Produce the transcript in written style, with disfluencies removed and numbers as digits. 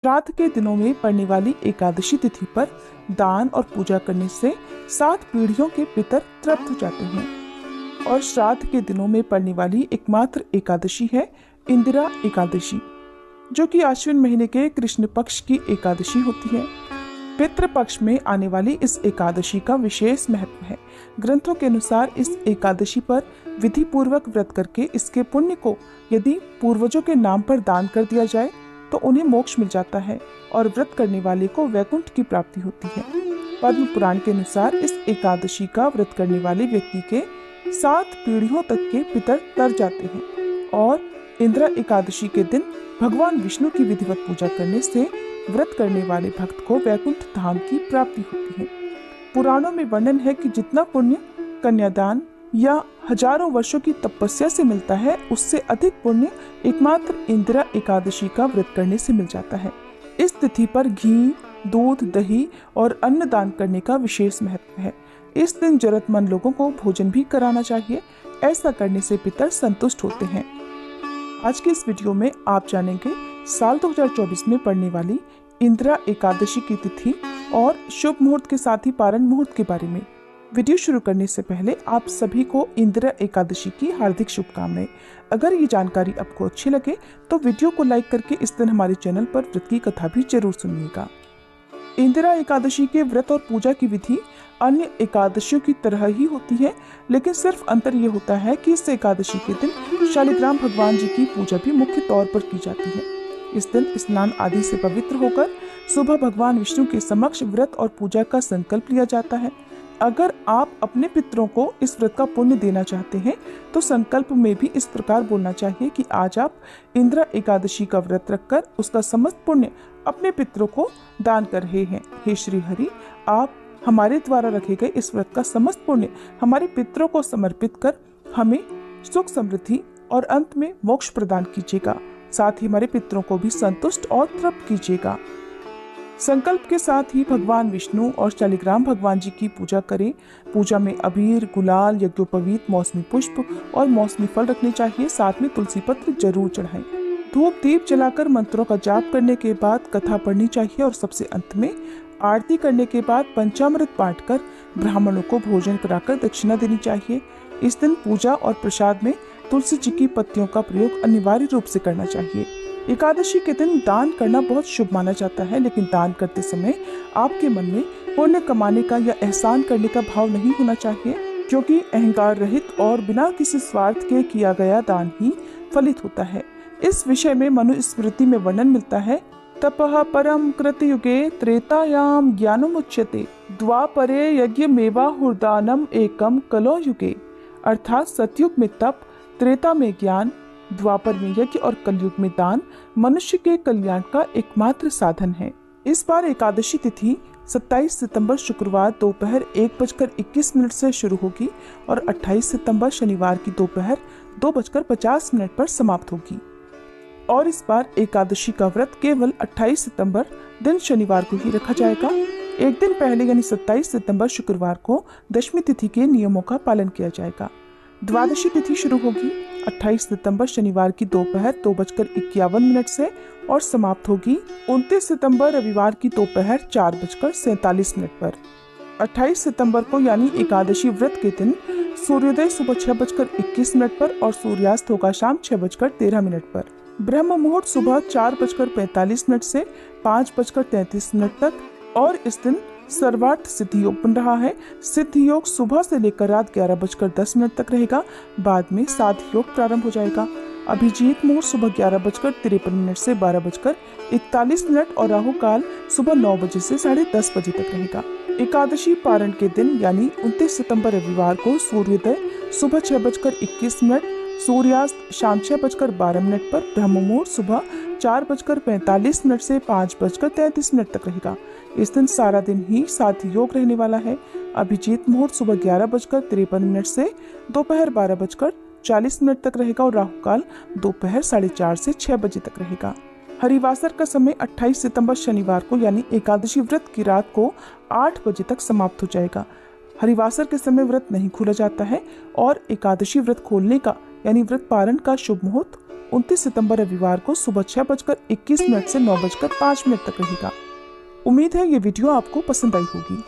श्राद्ध के दिनों में पड़ने वाली एकादशी तिथि पर दान और पूजा करने से 7 पीढ़ियों के पितर तृप्त हो जाते हैं। और श्राद्ध के दिनों में पड़ने वाली एकमात्र एकादशी है इंदिरा एकादशी, जो कि आश्विन महीने के कृष्ण पक्ष की एकादशी होती है। पितृ पक्ष में आने वाली इस एकादशी का विशेष महत्व है। ग्रंथों के अनुसार इस एकादशी पर विधि पूर्वक व्रत करके इसके पुण्य को यदि पूर्वजों के नाम पर दान कर दिया जाए तो उन्हें मोक्ष मिल जाता है और व्रत करने वाले को वैकुंठ की प्राप्ति होती है। पद्म पुराण के अनुसार इस एकादशी का व्रत करने वाले व्यक्ति के 7 पीढ़ियों तक के पितर तर जाते हैं। और इंदिरा एकादशी के दिन भगवान विष्णु की विधिवत पूजा करने से व्रत करने वाले भक्त को वैकुंठ धाम की प्राप्ति होती है। पुराणों में वर्णन है कि जितना पुण्य कन्यादान या हजारों वर्षों की तपस्या से मिलता है, उससे अधिक पुण्य एकमात्र इंदिरा एकादशी का व्रत करने से मिल जाता है। इस तिथि पर घी, दूध, दही और अन्न दान करने का विशेष महत्व है। इस दिन जरूरतमंद लोगों को भोजन भी कराना चाहिए। ऐसा करने से पितर संतुष्ट होते हैं। आज के इस वीडियो में आप जानेंगे साल 2024 में पड़ने वाली इंदिरा एकादशी की तिथि और शुभ मुहूर्त के साथ ही पारण मुहूर्त के बारे में। वीडियो शुरू करने से पहले आप सभी को इंदिरा एकादशी की हार्दिक शुभकामनाएं। अगर ये जानकारी आपको अच्छी लगे तो वीडियो को लाइक करके इस दिन हमारे चैनल पर व्रत की कथा भी जरूर सुनिएगा। इंदिरा एकादशी के व्रत और पूजा की विधि अन्य एकादशियों की तरह ही होती है, लेकिन सिर्फ अंतर ये होता है कि इस एकादशी के दिन शालिग्राम भगवान जी की पूजा भी मुख्य तौर पर की जाती है। इस दिन स्नान आदि से पवित्र होकर सुबह भगवान विष्णु के समक्ष व्रत और पूजा का संकल्प लिया जाता है। अगर आप अपने पितरों को इस व्रत का पुण्य देना चाहते हैं तो संकल्प में भी इस प्रकार बोलना चाहिए कि आज आप इंदिरा एकादशी का व्रत रखकर उसका समस्त पुण्य अपने पितरों को दान कर रहे हैं। हे श्री हरि, आप हमारे द्वारा रखे गए इस व्रत का समस्त पुण्य हमारे पितरों को समर्पित कर हमें सुख समृद्धि और अंत में मोक्ष प्रदान कीजिएगा। साथ ही हमारे पितरों को भी संतुष्ट और तृप्त कीजिएगा। संकल्प के साथ ही भगवान विष्णु और शालिग्राम भगवान जी की पूजा करें। पूजा में अबीर, गुलाल, यज्ञोपवीत, मौसमी पुष्प और मौसमी फल रखने चाहिए। साथ में तुलसी पत्र जरूर चढ़ाएं। धूप दीप जलाकर मंत्रों का जाप करने के बाद कथा पढ़नी चाहिए और सबसे अंत में आरती करने के बाद पंचामृत बांटकर ब्राह्मणों को भोजन कराकर दक्षिणा देनी चाहिए। इस दिन पूजा और प्रसाद में तुलसी जी की पत्तियों का प्रयोग अनिवार्य रूप से करना चाहिए। एकादशी के दिन दान करना बहुत शुभ माना जाता है, लेकिन दान करते समय आपके मन में पुण्य कमाने का या एहसान करने का भाव नहीं होना चाहिए, क्योंकि अहंकार रहित और बिना किसी स्वार्थ के किया गया दान ही फलित होता है। इस विषय में मनुस्मृति में वर्णन मिलता है, तपः परम कृतयुगे त्रेतायाम ज्ञानमुच्यते द्वापरे यज्ञमेवाहुर्दानम एकम कलो युगे। अर्थात सतयुग में तप, त्रेता में ज्ञान, द्वापर में यज्ञ और कलयुग में दान मनुष्य के कल्याण का एकमात्र साधन है। इस बार एकादशी तिथि 27 सितंबर शुक्रवार दोपहर 1:21 से शुरू होगी और 28 सितंबर शनिवार की दोपहर 2:50 पर समाप्त होगी। और इस बार एकादशी का व्रत केवल 28 सितंबर दिन शनिवार को ही रखा जाएगा। एक दिन पहले यानी 27 सितंबर शुक्रवार को दशमी तिथि के नियमों का पालन किया जाएगा। द्वादशी तिथि शुरू होगी 28 सितंबर शनिवार की दोपहर 2:51 से और समाप्त होगी 29 सितंबर रविवार की दोपहर 4:47 पर। 28 सितंबर को यानी एकादशी व्रत के दिन सूर्योदय सुबह 6:21 पर और सूर्यास्त होगा शाम 6:13 पर। ब्रह्म मुहूर्त सुबह 4:45 से 5:33 तक। और इस दिन सर्वार्थ सिद्धि योग बन रहा है। सिद्धि योग सुबह से लेकर रात 11:10 तक रहेगा। बाद में साध योग प्रारंभ हो जाएगा। अभिजीत मुहूर्त सुबह 11:53 से 12:41 और राहु काल सुबह 9 बजे से 10:30 बजे तक रहेगा। एकादशी पारण के दिन यानी 29 सितंबर रविवार को सूर्योदय सुबह 6:21, सूर्यास्त शाम 6:12 पर, ब्रह्म मुहूर्त सुबह 4:45 से 5:33 तक रहेगा। इस दिन सारा दिन ही साथ योग रहने वाला है। अभिजीत मुहूर्त सुबह 11:53 से दोपहर 12:40 तक रहेगा और राहु काल दोपहर 4:30 से 6 बजे तक रहेगा। हरिवासर का समय 28 सितंबर शनिवार को यानी एकादशी व्रत की रात को 8 बजे तक समाप्त हो जाएगा। हरिवासर के समय व्रत नहीं खोला जाता है और एकादशी व्रत खोलने का यानी व्रत पारण का शुभ मुहूर्त 29 सितंबर रविवार को सुबह 6:21 से 9:05 तक रहेगा। उम्मीद है ये वीडियो आपको पसंद आई होगी।